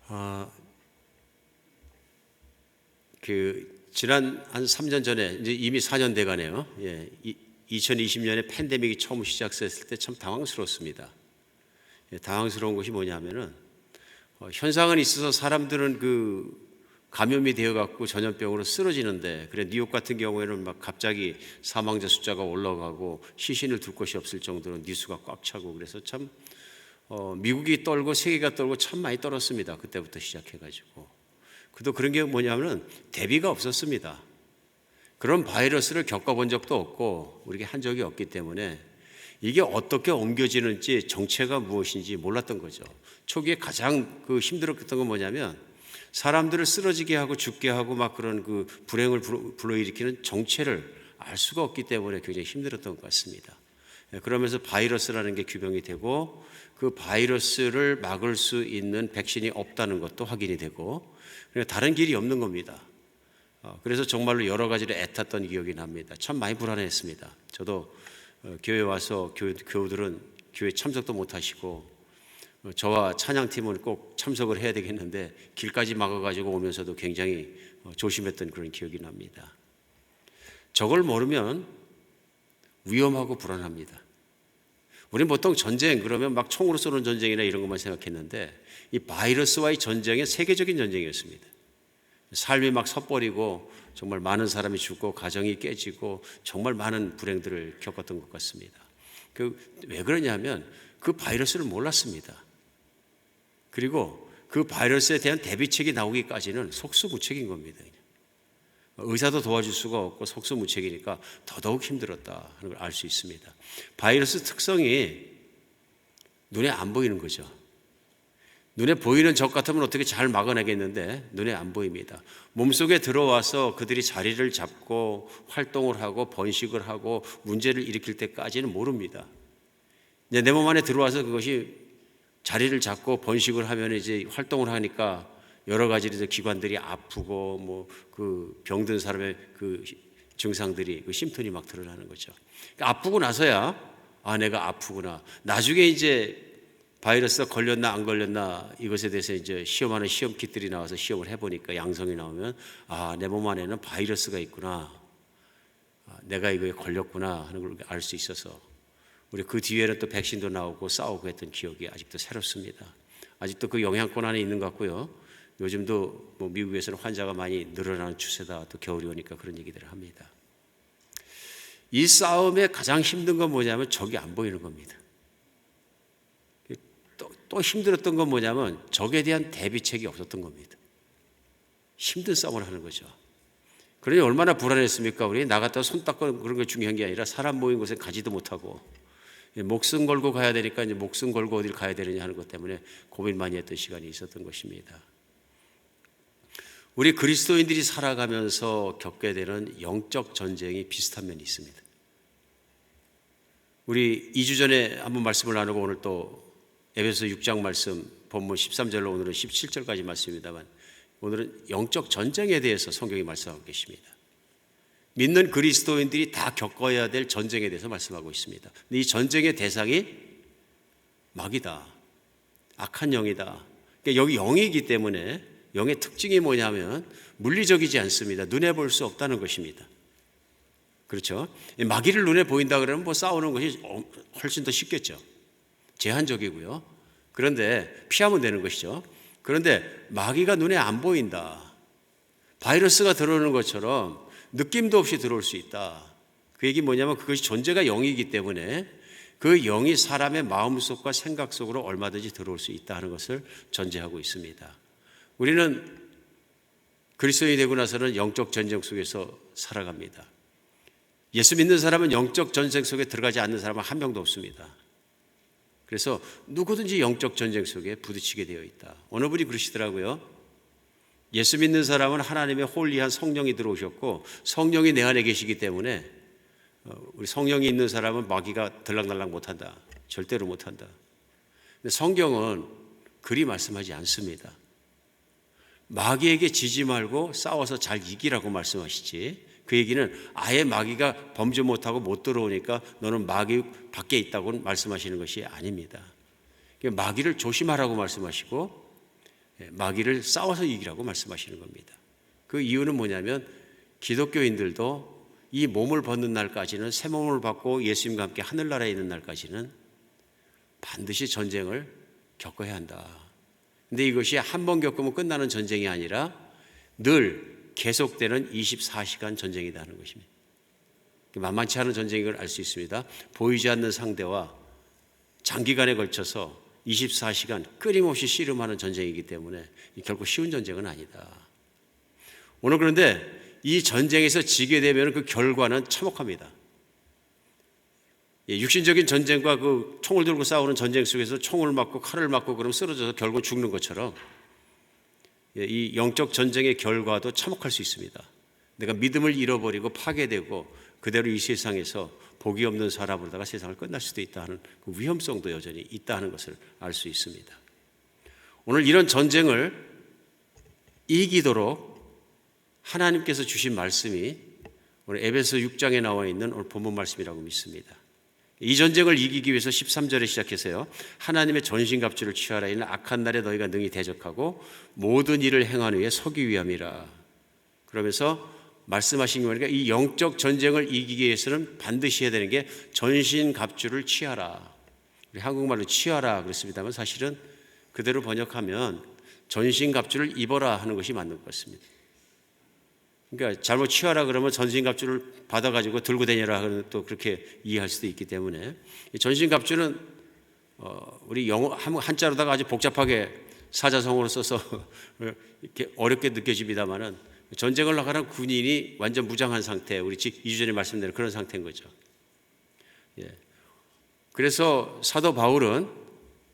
아, 지난 한 3년 전에 이제 이미 4년 돼 가네요. 2020년에 팬데믹이 처음 시작됐을 때 참 당황스러웠습니다. 당황스러운 것이 뭐냐면은 현상은 있어서 사람들은 감염이 되어 갖고 전염병으로 쓰러지는데, 그래 뉴욕 같은 경우에는 막 갑자기 사망자 숫자가 올라가고 시신을 둘 곳이 없을 정도로 뉴스가 꽉 차고, 그래서 참 미국이 떨고 세계가 떨고 참 많이 떨었습니다. 그때부터 시작해가지고. 그래도 그런 게 뭐냐면은 대비가 없었습니다. 그런 바이러스를 겪어본 적도 없고 우리가 한 적이 없기 때문에 이게 어떻게 옮겨지는지 정체가 무엇인지 몰랐던 거죠. 초기에 가장 힘들었던 건 뭐냐면 사람들을 쓰러지게 하고 죽게 하고 막 그런 불행을 불러일으키는 정체를 알 수가 없기 때문에 굉장히 힘들었던 것 같습니다. 그러면서 바이러스라는 게 규명이 되고 그 바이러스를 막을 수 있는 백신이 없다는 것도 확인이 되고, 다른 길이 없는 겁니다. 그래서 정말로 여러 가지를 애탔던 기억이 납니다. 참 많이 불안했습니다. 저도 교회 와서 교우들은 교회 참석도 못 하시고 저와 찬양팀은 꼭 참석을 해야 되겠는데 길까지 막아가지고 오면서도 굉장히 조심했던 그런 기억이 납니다. 저걸 모르면 위험하고 불안합니다. 우리는 보통 전쟁 그러면 막 총으로 쏘는 전쟁이나 이런 것만 생각했는데 이 바이러스와의 전쟁은 세계적인 전쟁이었습니다. 삶이 막 섣버리고 정말 많은 사람이 죽고 가정이 깨지고 정말 많은 불행들을 겪었던 것 같습니다. 왜 그러냐면 그 바이러스를 몰랐습니다. 그리고 그 바이러스에 대한 대비책이 나오기까지는 속수무책인 겁니다. 의사도 도와줄 수가 없고 속수무책이니까 더더욱 힘들었다 하는 걸 알 수 있습니다. 바이러스 특성이 눈에 안 보이는 거죠. 눈에 보이는 적 같으면 어떻게 잘 막아내겠는데 눈에 안 보입니다. 몸속에 들어와서 그들이 자리를 잡고 활동을 하고 번식을 하고 문제를 일으킬 때까지는 모릅니다. 내 몸 안에 들어와서 그것이 자리를 잡고 번식을 하면 이제 활동을 하니까 여러 가지 기관들이 아프고 병든 사람의 증상들이 심통이 막 드러나는 거죠. 아프고 나서야 내가 아프구나. 나중에 이제 바이러스가 걸렸나 안 걸렸나 이것에 대해서 이제 시험하는 시험kit들이 나와서 시험을 해보니까 양성이 나오면 내 몸 안에는 바이러스가 있구나. 내가 이거에 걸렸구나 하는 걸 알 수 있어서 우리 그 뒤에는 또 백신도 나오고 싸우고 했던 기억이 아직도 새롭습니다. 아직도 그 영향권 안에 있는 것 같고요. 요즘도 미국에서는 환자가 많이 늘어나는 추세다. 또 겨울이 오니까 그런 얘기들을 합니다. 이 싸움에 가장 힘든 건 뭐냐면 적이 안 보이는 겁니다. 또 힘들었던 건 뭐냐면 적에 대한 대비책이 없었던 겁니다. 힘든 싸움을 하는 거죠. 그러니 얼마나 불안했습니까? 우리 나갔다 손 닦고 그런 게 중요한 게 아니라 사람 모인 곳에 가지도 못하고 목숨 걸고 가야 되니까 이제 목숨 걸고 어딜 가야 되느냐 하는 것 때문에 고민 많이 했던 시간이 있었던 것입니다. 우리 그리스도인들이 살아가면서 겪게 되는 영적 전쟁이 비슷한 면이 있습니다. 우리 2주 전에 한번 말씀을 나누고 오늘 또 에베소 6장 말씀 본문 13절로 오늘은 17절까지 말씀입니다만 오늘은 영적 전쟁에 대해서 성경이 말씀하고 계십니다. 믿는 그리스도인들이 다 겪어야 될 전쟁에 대해서 말씀하고 있습니다. 근데 이 전쟁의 대상이 마귀다. 악한 영이다. 그러니까 여기 영이기 때문에 영의 특징이 뭐냐면 물리적이지 않습니다. 눈에 볼 수 없다는 것입니다. 그렇죠? 마귀를 눈에 보인다 그러면 싸우는 것이 훨씬 더 쉽겠죠. 제한적이고요. 그런데 피하면 되는 것이죠. 그런데 마귀가 눈에 안 보인다. 바이러스가 들어오는 것처럼 느낌도 없이 들어올 수 있다. 그 얘기 뭐냐면 그것이 존재가 영이기 때문에 그 영이 사람의 마음속과 생각 속으로 얼마든지 들어올 수 있다는 것을 전제하고 있습니다. 우리는 그리스도인이 되고 나서는 영적 전쟁 속에서 살아갑니다. 예수 믿는 사람은 영적 전쟁 속에 들어가지 않는 사람은 한 명도 없습니다. 그래서 누구든지 영적 전쟁 속에 부딪히게 되어 있다. 어느 분이 그러시더라고요. 예수 믿는 사람은 하나님의 홀리한 성령이 들어오셨고 성령이 내 안에 계시기 때문에 우리 성령이 있는 사람은 마귀가 들락날락 못한다. 절대로 못한다. 근데 성경은 그리 말씀하지 않습니다. 마귀에게 지지 말고 싸워서 잘 이기라고 말씀하시지, 그 얘기는 아예 마귀가 범죄 못하고 못 들어오니까 너는 마귀 밖에 있다고 말씀하시는 것이 아닙니다. 마귀를 조심하라고 말씀하시고 마귀를 싸워서 이기라고 말씀하시는 겁니다. 그 이유는 뭐냐면 기독교인들도 이 몸을 벗는 날까지는, 새 몸을 받고 예수님과 함께 하늘나라에 있는 날까지는 반드시 전쟁을 겪어야 한다. 근데 이것이 한 번 겪으면 끝나는 전쟁이 아니라 늘 계속되는 24시간 전쟁이라는 것입니다. 만만치 않은 전쟁인 걸 알 수 있습니다. 보이지 않는 상대와 장기간에 걸쳐서 24시간 끊임없이 씨름하는 전쟁이기 때문에 결코 쉬운 전쟁은 아니다. 오늘 그런데 이 전쟁에서 지게 되면 그 결과는 참혹합니다. 육신적인 전쟁과 그 총을 들고 싸우는 전쟁 속에서 총을 맞고 칼을 맞고 그러면 쓰러져서 결국 죽는 것처럼 이 영적 전쟁의 결과도 참혹할 수 있습니다. 내가 믿음을 잃어버리고 파괴되고 그대로 이 세상에서 복이 없는 사람으로다가 세상을 끝날 수도 있다는 그 위험성도 여전히 있다는 것을 알 수 있습니다. 오늘 이런 전쟁을 이기도록 하나님께서 주신 말씀이 오늘 에베소 6장에 나와 있는 오늘 본문 말씀이라고 믿습니다. 이 전쟁을 이기기 위해서 13절에 시작해서요, 하나님의 전신갑주를 취하라. 이는 악한 날에 너희가 능히 대적하고 모든 일을 행한 후에 서기 위함이라. 그러면서 말씀하신 게 뭐니까 이 영적 전쟁을 이기기 위해서는 반드시 해야 되는 게 전신갑주를 취하라. 우리 한국말로 취하라 그랬습니다만 사실은 그대로 번역하면 전신갑주를 입어라 하는 것이 맞는 것 같습니다. 그러니까 잘못 취하라 그러면 전신갑주를 받아가지고 들고 다니라 하는 또 그렇게 이해할 수도 있기 때문에 전신갑주는 우리 영어 한자로다가 아주 복잡하게 사자성어로 써서 이렇게 어렵게 느껴집니다만은 전쟁을 나가는 군인이 완전 무장한 상태, 우리 2주 전에 말씀드린 그런 상태인 거죠. 그래서 사도 바울은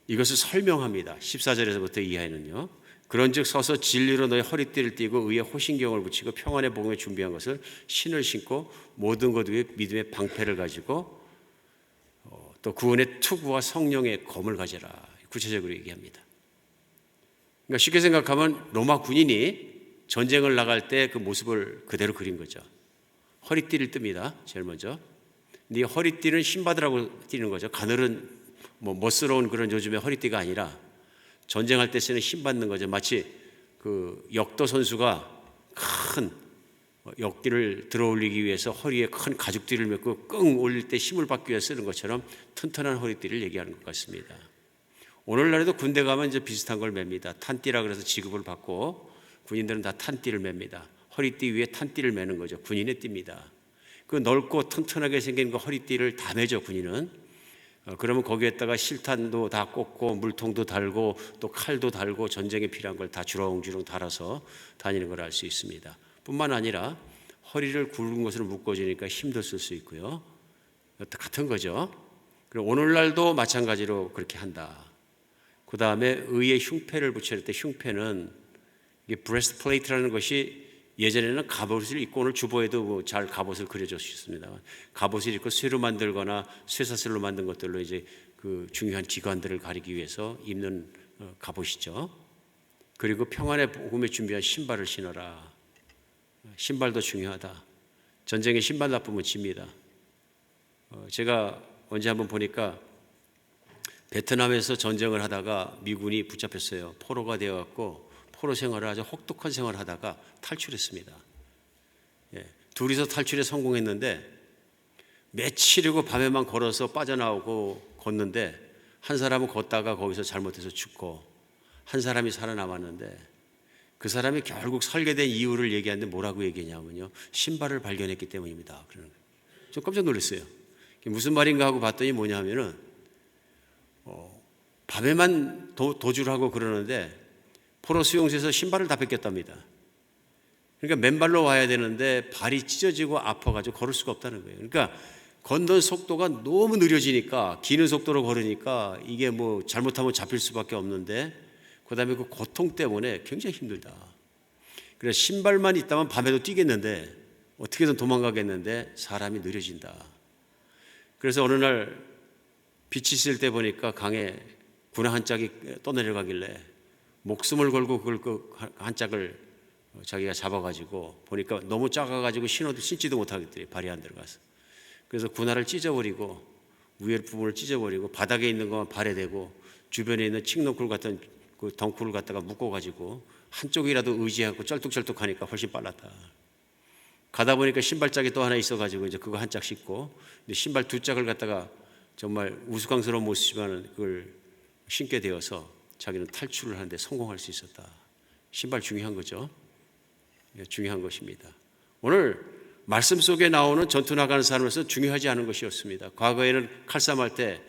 이것을 설명합니다. 14절에서부터 이하에는요. 그런즉 서서 진리로 너희 허리띠를 띠고 의의 호신경을 붙이고 평안의 복음에 준비한 것을 신을 신고 모든 것 위에 믿음의 방패를 가지고 또 구원의 투구와 성령의 검을 가져라. 구체적으로 얘기합니다. 그러니까 쉽게 생각하면 로마 군인이 전쟁을 나갈 때 그 모습을 그대로 그린 거죠. 허리띠를 뜹니다. 제일 먼저. 근데 이 허리띠는 신바드라고 띠는 거죠. 가늘은 멋스러운 그런 요즘의 허리띠가 아니라 전쟁할 때 쓰는 힘 받는 거죠. 마치 그 역도 선수가 큰 역기를 들어 올리기 위해서 허리에 큰 가죽띠를 메고 끙 올릴 때 힘을 받기 위해서 쓰는 것처럼 튼튼한 허리띠를 얘기하는 것 같습니다. 오늘날에도 군대 가면 이제 비슷한 걸 맵니다. 탄띠라 그래서 지급을 받고 군인들은 다 탄띠를 맵니다. 허리띠 위에 탄띠를 매는 거죠. 군인의 띠입니다. 그 넓고 튼튼하게 생긴 그 허리띠를 다 매죠, 군인은. 그러면 거기에다가 실탄도 다 꽂고 물통도 달고 또 칼도 달고 전쟁에 필요한 걸 다 주렁주렁 달아서 다니는 걸 알 수 있습니다. 뿐만 아니라 허리를 굵은 것으로 묶어주니까 힘도 쓸 수 있고요. 같은 거죠. 그리고 오늘날도 마찬가지로 그렇게 한다. 그 다음에 의의 흉패를 붙일 때 흉패는 이게 브레스트 플레이트라는 것이 예전에는 갑옷을 입고 오늘 주보에도 잘 갑옷을 그려줬습니다. 갑옷을 입고 쇠로 만들거나 쇠사슬로 만든 것들로 이제 그 중요한 기관들을 가리기 위해서 입는 갑옷이죠. 그리고 평안의 복음에 준비한 신발을 신어라. 신발도 중요하다. 전쟁에 신발 나쁘면 집니다. 제가 언제 한번 보니까 베트남에서 전쟁을 하다가 미군이 붙잡혔어요. 포로가 되어갖고 포로 생활을 아주 혹독한 생활을 하다가 탈출했습니다. 둘이서 탈출에 성공했는데 며칠이고 밤에만 걸어서 빠져나오고 걷는데 한 사람은 걷다가 거기서 잘못해서 죽고 한 사람이 살아남았는데 그 사람이 결국 설계된 이유를 얘기하는데 뭐라고 얘기했냐면요. 신발을 발견했기 때문입니다. 그러는 거예요. 좀 깜짝 놀랐어요. 무슨 말인가 하고 봤더니 뭐냐면은 밤에만 도주를 하고 그러는데 포로 수용소에서 신발을 다 뺏겼답니다. 그러니까 맨발로 와야 되는데 발이 찢어지고 아파가지고 걸을 수가 없다는 거예요. 그러니까 걷는 속도가 너무 느려지니까 기는 속도로 걸으니까 이게 뭐 잘못하면 잡힐 수밖에 없는데 그다음에 그 고통 때문에 굉장히 힘들다. 그래서 신발만 있다면 밤에도 뛰겠는데 어떻게든 도망가겠는데 사람이 느려진다. 그래서 어느 날 빛이 있을 때 보니까 강에 군화 한 짝이 떠내려가길래 목숨을 걸고 그걸 그 한 짝을 자기가 잡아가지고 보니까 너무 작아가지고 신지도 못하겠더래. 발이 안 들어가서. 그래서 군화를 찢어버리고 위에 부분을 찢어버리고 바닥에 있는 것만 발에 대고 주변에 있는 칡노쿨 같은 그 덩쿨을 갖다가 묶어가지고 한쪽이라도 의지하고 쩔뚝쩔뚝하니까 훨씬 빨랐다. 가다 보니까 신발짝이 또 하나 있어가지고 이제 그거 한 짝 신고 신발 두 짝을 갖다가 정말 우스꽝스러운 모습이지만 그걸 신게 되어서 자기는 탈출을 하는데 성공할 수 있었다. 신발 중요한 거죠. 중요한 것입니다. 오늘 말씀 속에 나오는 전투 나가는 사람에서 중요하지 않은 것이었습니다. 과거에는 칼싸움할 때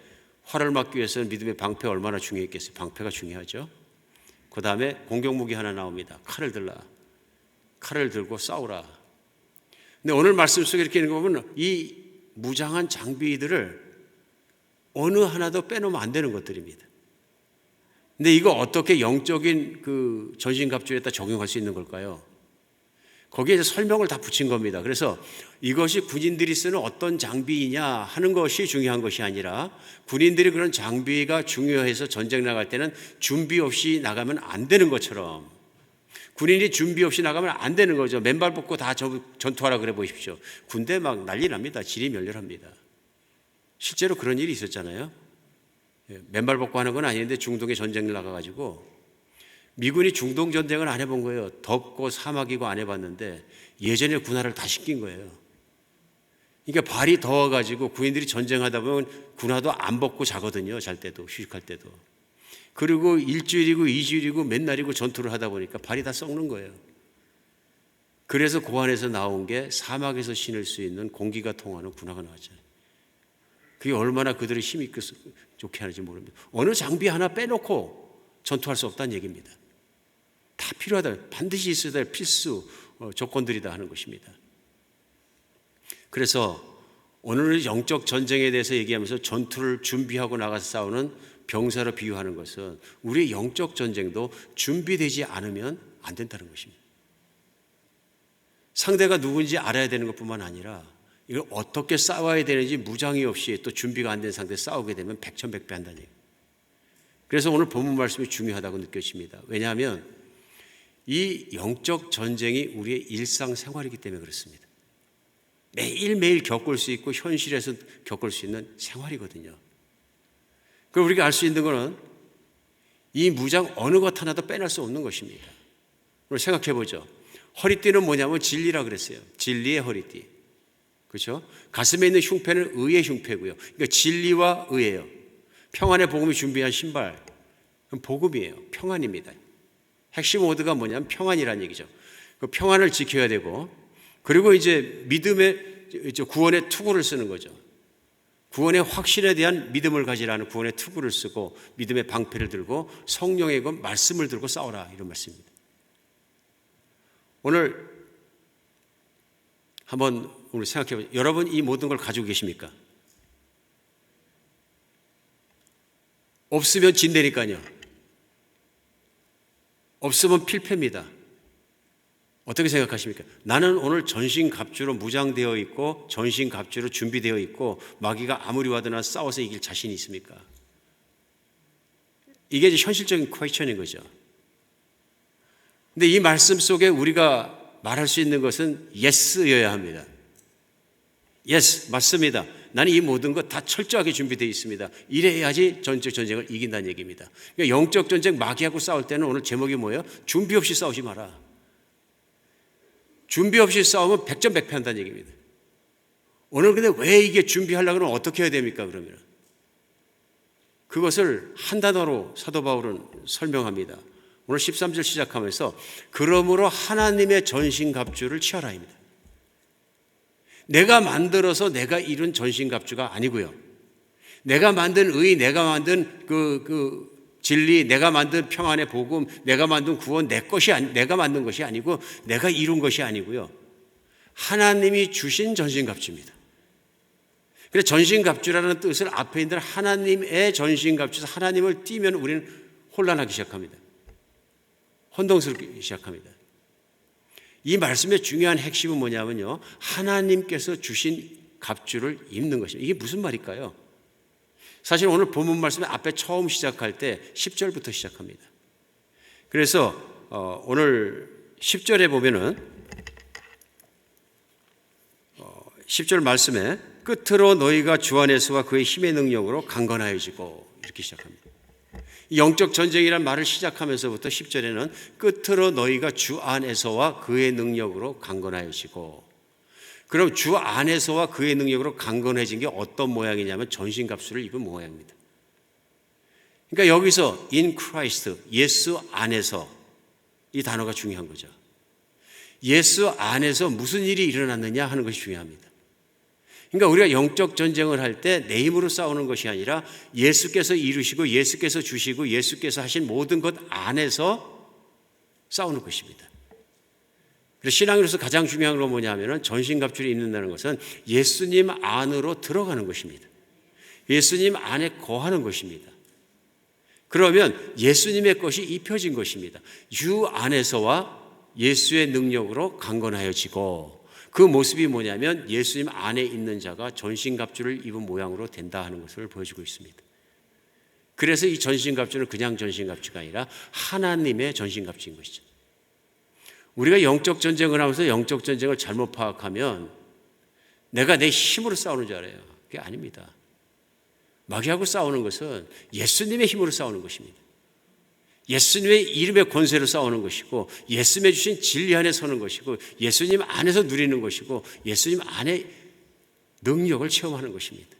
활을 막기 위해서는 믿음의 방패가 얼마나 중요했겠어요. 방패가 중요하죠. 그 다음에 공격무기 하나 나옵니다. 칼을 들라. 칼을 들고 싸우라. 근데 오늘 말씀 속에 이렇게 있는 거 보면 이 무장한 장비들을 어느 하나도 빼놓으면 안 되는 것들입니다. 근데 이거 어떻게 영적인 그 전신갑주에다 적용할 수 있는 걸까요? 거기에 이제 설명을 다 붙인 겁니다. 그래서 이것이 군인들이 쓰는 어떤 장비이냐 하는 것이 중요한 것이 아니라 군인들이 그런 장비가 중요해서 전쟁 나갈 때는 준비 없이 나가면 안 되는 것처럼 군인이 준비 없이 나가면 안 되는 거죠. 맨발 벗고 다 전투하라 그래 보십시오. 군대 막 난리 납니다. 질이 멸렬합니다. 실제로 그런 일이 있었잖아요. 맨발 벗고 하는 건 아닌데 중동에 전쟁을 나가가지고 미군이 중동 전쟁을 안 해본 거예요. 덥고 사막이고 안 해봤는데 예전에 군화를 다 신긴 거예요. 그러니까 발이 더워가지고 군인들이 전쟁하다 보면 군화도 안 벗고 자거든요. 잘 때도 휴식할 때도. 그리고 일주일이고 이주일이고 맨날이고 전투를 하다 보니까 발이 다 썩는 거예요. 그래서 그 안에서 나온 게 사막에서 신을 수 있는 공기가 통하는 군화가 나왔잖아요. 그게 얼마나 그들의 힘이 좋게 하는지 모릅니다. 어느 장비 하나 빼놓고 전투할 수 없다는 얘기입니다. 다 필요하다. 반드시 있어야 될 필수 조건들이다 하는 것입니다. 그래서 오늘 영적 전쟁에 대해서 얘기하면서 전투를 준비하고 나가서 싸우는 병사로 비유하는 것은 우리의 영적 전쟁도 준비되지 않으면 안 된다는 것입니다. 상대가 누군지 알아야 되는 것뿐만 아니라 이걸 어떻게 싸워야 되는지 무장이 없이 또 준비가 안 된 상대에 싸우게 되면 백천백배 한다는 얘기예요. 그래서 오늘 본문 말씀이 중요하다고 느껴집니다. 왜냐하면 이 영적 전쟁이 우리의 일상생활이기 때문에 그렇습니다. 매일매일 겪을 수 있고 현실에서 겪을 수 있는 생활이거든요. 그럼 우리가 알 수 있는 것은 이 무장 어느 것 하나도 빼낼 수 없는 것입니다. 오늘 생각해 보죠. 허리띠는 뭐냐면 진리라 그랬어요. 진리의 허리띠. 그렇죠? 가슴에 있는 흉패는 의의 흉패고요. 그러니까 진리와 의예요. 평안의 복음이 준비한 신발, 복음이에요. 평안입니다. 핵심 워드가 뭐냐면 평안이라는 얘기죠. 그 평안을 지켜야 되고, 그리고 이제 믿음의 구원의 투구를 쓰는 거죠. 구원의 확신에 대한 믿음을 가지라는 구원의 투구를 쓰고 믿음의 방패를 들고 성령의 말씀을 들고 싸워라 이런 말씀입니다. 오늘 한번 우리 생각해 보죠. 여러분 이 모든 걸 가지고 계십니까? 없으면 진대니까요. 없으면 필패입니다. 어떻게 생각하십니까? 나는 오늘 전신갑주로 무장되어 있고 전신갑주로 준비되어 있고 마귀가 아무리 와도 싸워서 이길 자신이 있습니까? 이게 이제 현실적인 퀘스천인 거죠. 근데 이 말씀 속에 우리가 말할 수 있는 것은 예스여야 합니다. 예스, 맞습니다. 나는 이 모든 것 다 철저하게 준비되어 있습니다. 이래야지 전적 전쟁을 이긴다는 얘기입니다. 그러니까 영적 전쟁 마귀하고 싸울 때는 오늘 제목이 뭐예요? 준비 없이 싸우지 마라. 준비 없이 싸우면 백전백패한다는 얘기입니다. 오늘 근데 왜 이게 준비하려고 하면 어떻게 해야 됩니까? 그러면 그것을 한 단어로 사도 바울은 설명합니다. 오늘 13절 시작하면서 그러므로 하나님의 전신갑주를 취하라입니다. 내가 만들어서 내가 이룬 전신갑주가 아니고요. 내가 만든 의, 내가 만든 그 진리, 내가 만든 평안의 복음, 내가 만든 구원, 내가 만든 것이 아니고 내가 이룬 것이 아니고요. 하나님이 주신 전신갑주입니다. 그래서 전신갑주라는 뜻을 앞에 있는 하나님의 전신갑주에서 하나님을 띄면 우리는 혼란하기 시작합니다. 혼동스럽기 시작합니다. 이 말씀의 중요한 핵심은 뭐냐면요. 하나님께서 주신 갑주를 입는 것입니다. 이게 무슨 말일까요? 사실 오늘 본문 말씀의 앞에 처음 시작할 때 10절부터 시작합니다. 그래서 오늘 10절에 보면은 10절 말씀에 끝으로 너희가 주 안에서와 그의 힘의 능력으로 강건하여지고 이렇게 시작합니다. 영적 전쟁이란 말을 시작하면서부터 10절에는 끝으로 너희가 주 안에서와 그의 능력으로 강건하여지고, 그럼 주 안에서와 그의 능력으로 강건해진 게 어떤 모양이냐면 전신갑주를 입은 모양입니다. 그러니까 여기서 in Christ, 예수 안에서, 이 단어가 중요한 거죠. 예수 안에서 무슨 일이 일어났느냐 하는 것이 중요합니다. 그러니까 우리가 영적 전쟁을 할 때 내 힘으로 싸우는 것이 아니라 예수께서 이루시고 예수께서 주시고 예수께서 하신 모든 것 안에서 싸우는 것입니다. 그래서 신앙으로서 가장 중요한 건 뭐냐면 전신갑주를 입는다는 것은 예수님 안으로 들어가는 것입니다. 예수님 안에 거하는 것입니다. 그러면 예수님의 것이 입혀진 것입니다. 주 안에서와 예수의 능력으로 강건하여지고, 그 모습이 뭐냐면 예수님 안에 있는 자가 전신갑주를 입은 모양으로 된다 하는 것을 보여주고 있습니다. 그래서 이 전신갑주는 그냥 전신갑주가 아니라 하나님의 전신갑주인 것이죠. 우리가 영적 전쟁을 하면서 영적 전쟁을 잘못 파악하면 내가 내 힘으로 싸우는 줄 알아요. 그게 아닙니다. 마귀하고 싸우는 것은 예수님의 힘으로 싸우는 것입니다. 예수님의 이름의 권세로 싸우는 것이고, 예수님의 주신 진리 안에 서는 것이고, 예수님 안에서 누리는 것이고, 예수님 안에 능력을 체험하는 것입니다.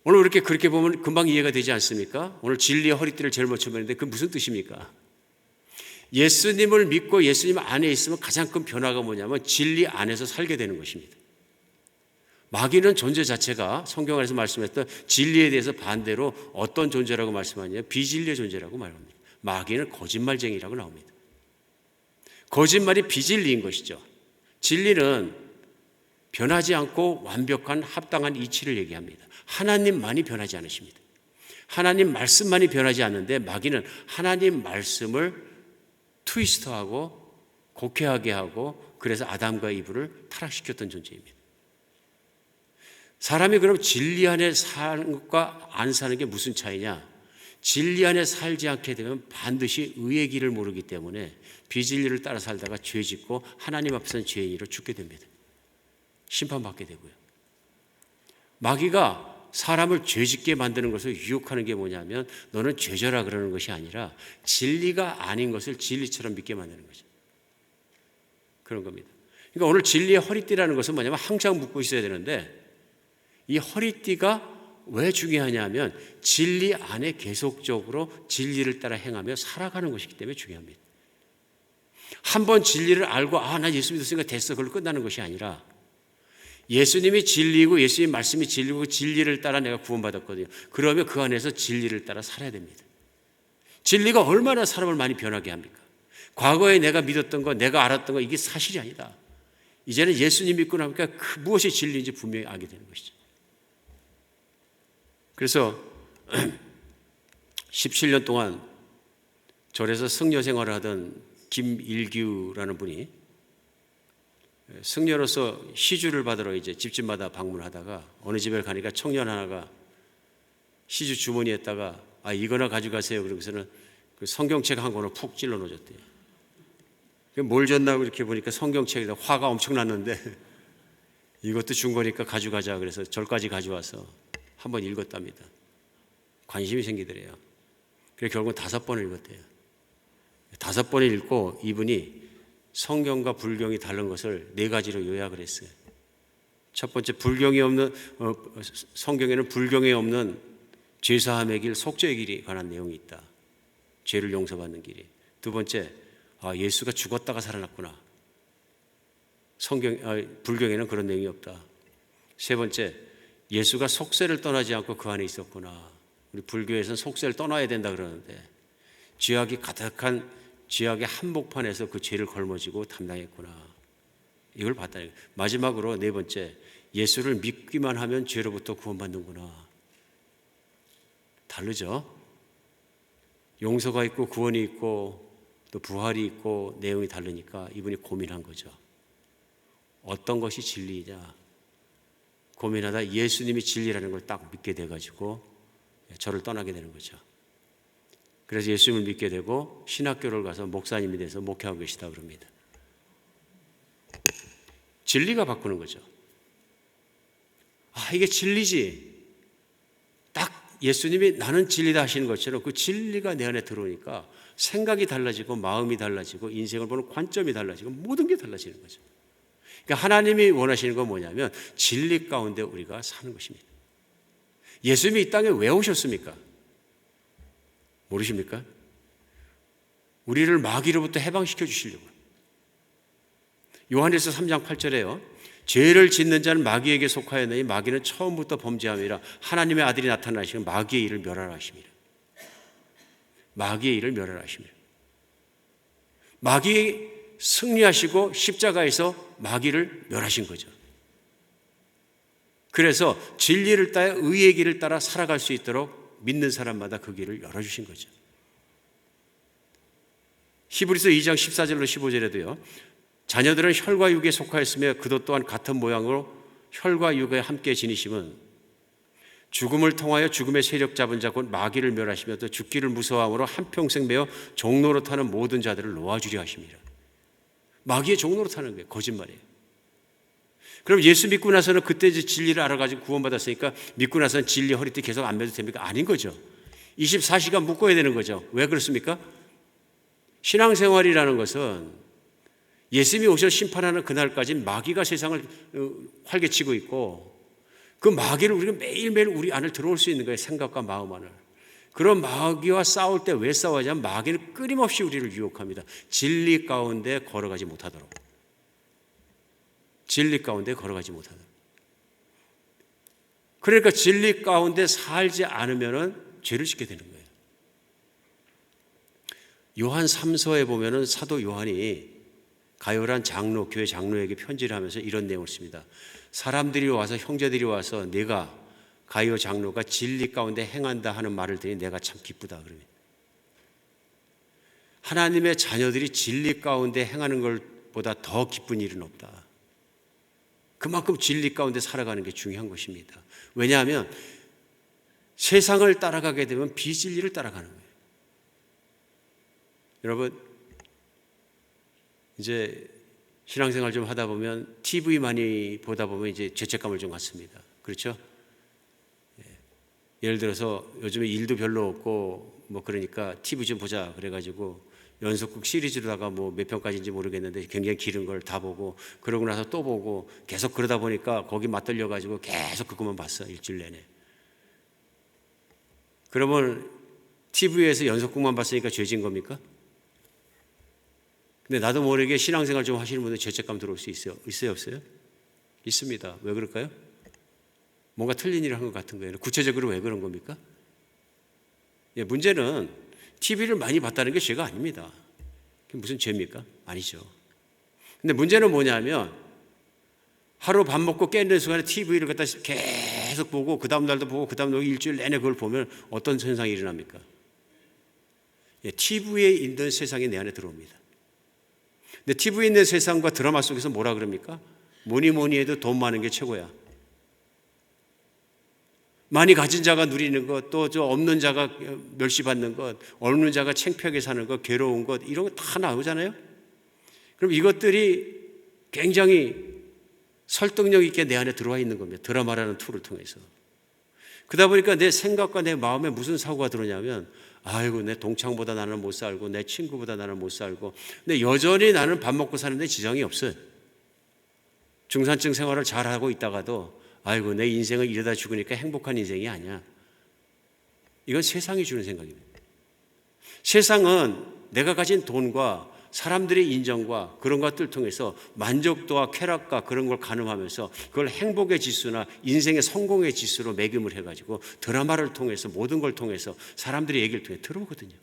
오늘 그렇게 보면 금방 이해가 되지 않습니까? 오늘 진리의 허리띠를 제일 먼저 보는데 그게 무슨 뜻입니까? 예수님을 믿고 예수님 안에 있으면 가장 큰 변화가 뭐냐면 진리 안에서 살게 되는 것입니다. 마귀는 존재 자체가 성경 안에서 말씀했던 진리에 대해서 반대로 어떤 존재라고 말씀하냐면 비진리의 존재라고 말합니다. 마귀는 거짓말쟁이라고 나옵니다. 거짓말이 비진리인 것이죠. 진리는 변하지 않고 완벽한 합당한 이치를 얘기합니다. 하나님만이 변하지 않으십니다. 하나님 말씀만이 변하지 않는데 마귀는 하나님 말씀을 트위스트하고 곡해하게 하고, 그래서 아담과 이브를 타락시켰던 존재입니다. 사람이 그럼 진리 안에 사는 것과 안 사는 게 무슨 차이냐? 진리 안에 살지 않게 되면 반드시 의의 길을 모르기 때문에 비진리를 따라 살다가 죄 짓고 하나님 앞에서는 죄인으로 죽게 됩니다. 심판받게 되고요. 마귀가 사람을 죄 짓게 만드는 것을 유혹하는 게 뭐냐면 너는 죄져라 그러는 것이 아니라 진리가 아닌 것을 진리처럼 믿게 만드는 거죠. 그런 겁니다. 그러니까 오늘 진리의 허리띠라는 것은 뭐냐면 항상 묶고 있어야 되는데, 이 허리띠가 왜 중요하냐면 진리 안에 계속적으로 진리를 따라 행하며 살아가는 것이기 때문에 중요합니다. 한번 진리를 알고 나 예수 믿었으니까 됐어, 그걸로 끝나는 것이 아니라 예수님이 진리고 예수님 말씀이 진리고 진리를 따라 내가 구원받았거든요. 그러면 그 안에서 진리를 따라 살아야 됩니다. 진리가 얼마나 사람을 많이 변하게 합니까? 과거에 내가 믿었던 거, 내가 알았던 거, 이게 사실이 아니다. 이제는 예수님 믿고 나니까 무엇이 진리인지 분명히 알게 되는 것이죠. 그래서 17년 동안 절에서 승려 생활을 하던 김일규라는 분이 승려로서 시주를 받으러 이제 집집마다 방문하다가 어느 집에 가니까 청년 하나가 시주 주머니에다가 이거나 가져가세요. 그러고서는 그 성경책 한 권을 푹 찔러 놓으셨대요. 뭘 줬나 이렇게 보니까 성경책에다 화가 엄청 났는데 이것도 준 거니까 가져가자 그래서 절까지 가져와서 한번 읽었답니다. 관심이 생기더래요. 그래서 결국 5번을 읽었대요. 5번을 읽고 이분이 성경과 불경이 다른 것을 4가지로 요약을 했어요. 첫 번째, 성경에는 불경에 없는 죄사함의 길, 속죄의 길이 관한 내용이 있다. 죄를 용서받는 길이. 두 번째, 예수가 죽었다가 살아났구나. 불경에는 그런 내용이 없다. 세 번째, 예수가 속세를 떠나지 않고 그 안에 있었구나. 우리 불교에서는 속세를 떠나야 된다 그러는데 죄악이 가득한 죄악의 한복판에서 그 죄를 걸머지고 담당했구나. 이걸 봤다. 마지막으로 4번째, 예수를 믿기만 하면 죄로부터 구원받는구나. 다르죠? 용서가 있고 구원이 있고 또 부활이 있고 내용이 다르니까 이분이 고민한 거죠. 어떤 것이 진리냐? 고민하다 예수님이 진리라는 걸 딱 믿게 돼가지고 저를 떠나게 되는 거죠. 그래서 예수님을 믿게 되고 신학교를 가서 목사님이 돼서 목회하고 계시다 그럽니다. 진리가 바꾸는 거죠. 이게 진리지. 딱 예수님이 나는 진리다 하시는 것처럼 그 진리가 내 안에 들어오니까 생각이 달라지고 마음이 달라지고 인생을 보는 관점이 달라지고 모든 게 달라지는 거죠. 그러니까 하나님이 원하시는 건 뭐냐면 진리 가운데 우리가 사는 것입니다. 예수님이 이 땅에 왜 오셨습니까? 모르십니까? 우리를 마귀로부터 해방시켜 주시려고. 요한일서 3장 8절에요. 죄를 짓는 자는 마귀에게 속하였나니 마귀는 처음부터 범죄함이라 하나님의 아들이 나타나시면 마귀의 일을 멸하라 하십니다. 마귀의 일을 멸하라 하십니다. 마귀 승리하시고 십자가에서 마귀를 멸하신 거죠. 그래서 진리를 따라 의의 길을 따라 살아갈 수 있도록 믿는 사람마다 그 길을 열어주신 거죠. 히브리서 2장 14절로 15절에도요. 자녀들은 혈과 육에 속하였으며 그도 또한 같은 모양으로 혈과 육에 함께 지니심은 죽음을 통하여 죽음의 세력 잡은 자 곧 마귀를 멸하시며 또 죽기를 무서워함으로 한평생 매어 종로로 타는 모든 자들을 놓아주려 하십니다. 마귀의 종로로 타는 거예요. 거짓말이에요. 그럼 예수 믿고 나서는 그때 이제 진리를 알아가지고 구원받았으니까 믿고 나서는 진리 허리띠 계속 안 매도 됩니까? 아닌 거죠. 24시간 묶어야 되는 거죠. 왜 그렇습니까? 신앙생활이라는 것은 예수님이 오셔서 심판하는 그날까지 마귀가 세상을 활개치고 있고 그 마귀를 우리가 매일매일 우리 안을 들어올 수 있는 거예요. 생각과 마음 안을. 그런 마귀와 싸울 때 왜 싸워야냐면 마귀는 끊임없이 우리를 유혹합니다. 진리 가운데 걸어가지 못하도록. 진리 가운데 걸어가지 못하도록. 그러니까 진리 가운데 살지 않으면 죄를 짓게 되는 거예요. 요한 3서에 보면은 사도 요한이 가요란 장로, 교회 장로에게 편지를 하면서 이런 내용을 씁니다. 사람들이 와서 형제들이 와서 내가 가요 장로가 진리 가운데 행한다 하는 말을 들으니 내가 참 기쁘다 그러면 하나님의 자녀들이 진리 가운데 행하는 것보다 더 기쁜 일은 없다. 그만큼 진리 가운데 살아가는 게 중요한 것입니다. 왜냐하면 세상을 따라가게 되면 비진리를 따라가는 거예요. 여러분 이제 신앙생활 좀 하다 보면 TV 많이 보다 보면 이제 죄책감을 좀 갖습니다. 그렇죠? 예를 들어서 요즘에 일도 별로 없고 뭐 그러니까 TV 좀 보자 그래가지고 연속극 시리즈로다가 뭐 몇 편까지인지 모르겠는데 굉장히 길은 걸 다 보고 그러고 나서 또 보고 계속 그러다 보니까 거기 맞들려가지고 계속 그것만 봤어 일주일 내내. 그러면 TV에서 연속극만 봤으니까 죄진 겁니까? 근데 나도 모르게 신앙생활 좀 하시는 분들 죄책감 들어올 수 있어요? 있어요? 없어요? 있습니다. 왜 그럴까요? 뭔가 틀린 일을 한 것 같은 거예요. 구체적으로 왜 그런 겁니까? 예, 문제는 TV를 많이 봤다는 게 죄가 아닙니다. 그게 무슨 죄입니까? 아니죠. 근데 문제는 뭐냐면 하루 밥 먹고 깨는 순간에 TV를 갖다 계속 보고 그 다음 날도 보고 그 다음 날 일주일 내내 그걸 보면 어떤 현상이 일어납니까? 예, TV에 있는 세상이 내 안에 들어옵니다. 근데 TV에 있는 세상과 드라마 속에서 뭐라 그럽니까? 뭐니 해도 돈 많은 게 최고야. 많이 가진 자가 누리는 것, 또 저 없는 자가 멸시받는 것, 없는 자가 창피하게 사는 것, 괴로운 것 이런 거 다 나오잖아요. 그럼 이것들이 굉장히 설득력 있게 내 안에 들어와 있는 겁니다. 드라마라는 툴을 통해서. 그러다 보니까 내 생각과 내 마음에 무슨 사고가 들어오냐면 아이고 내 동창보다 나는 못 살고 내 친구보다 나는 못 살고 근데 여전히 나는 밥 먹고 사는데 지장이 없어요. 중산층 생활을 잘하고 있다가도 아이고 내 인생을 이러다 죽으니까 행복한 인생이 아니야. 이건 세상이 주는 생각입니다. 세상은 내가 가진 돈과 사람들의 인정과 그런 것들 통해서 만족도와 쾌락과 그런 걸 가늠하면서 그걸 행복의 지수나 인생의 성공의 지수로 매김을 해가지고 드라마를 통해서 모든 걸 통해서 사람들의 얘기를 통해 들어오거든요.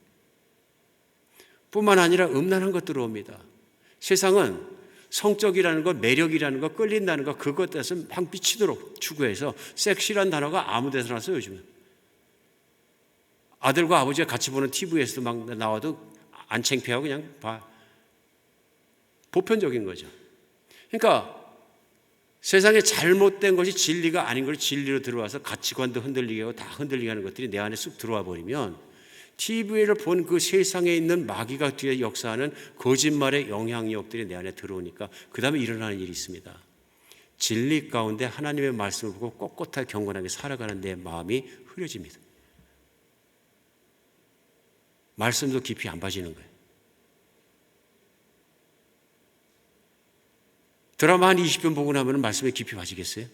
뿐만 아니라 음란한 것 들어옵니다. 세상은 성적이라는 것, 매력이라는 것, 끌린다는 것 그것에서 막 미치도록 추구해서 섹시란 단어가 아무 데서 나서 요즘은 아들과 아버지가 같이 보는 TV에서도 막 나와도 안 창피하고 그냥 봐. 보편적인 거죠. 그러니까 세상에 잘못된 것이 진리가 아닌 걸 진리로 들어와서 가치관도 흔들리게 하고 다 흔들리게 하는 것들이 내 안에 쑥 들어와 버리면 TV를 본 그 세상에 있는 마귀가 뒤에 역사하는 거짓말의 영향력들이 내 안에 들어오니까 그 다음에 일어나는 일이 있습니다. 진리 가운데 하나님의 말씀을 보고 꼿꼿하게 경건하게 살아가는 내 마음이 흐려집니다. 말씀도 깊이 안 빠지는 거예요. 드라마 한 20분 보고 나면 말씀에 깊이 빠지겠어요?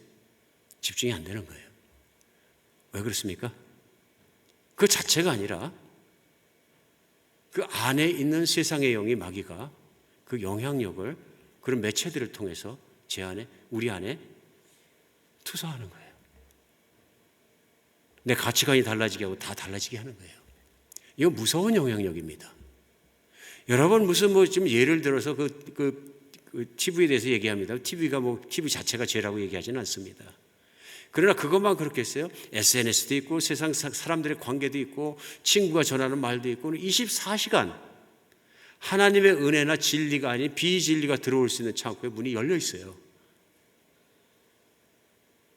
집중이 안 되는 거예요. 왜 그렇습니까? 그 자체가 아니라 그 안에 있는 세상의 영이 마귀가 그 영향력을 그런 매체들을 통해서 제 안에, 우리 안에 투사하는 거예요. 내 가치관이 달라지게 하고 다 달라지게 하는 거예요. 이거 무서운 영향력입니다. 여러분 무슨 지금 예를 들어서 그 TV에 대해서 얘기합니다. TV가 TV 자체가 죄라고 얘기하지는 않습니다. 그러나 그것만 그렇겠어요? SNS도 있고 세상 사람들의 관계도 있고 친구가 전하는 말도 있고 24시간 하나님의 은혜나 진리가 아닌 비진리가 들어올 수 있는 창고에 문이 열려 있어요.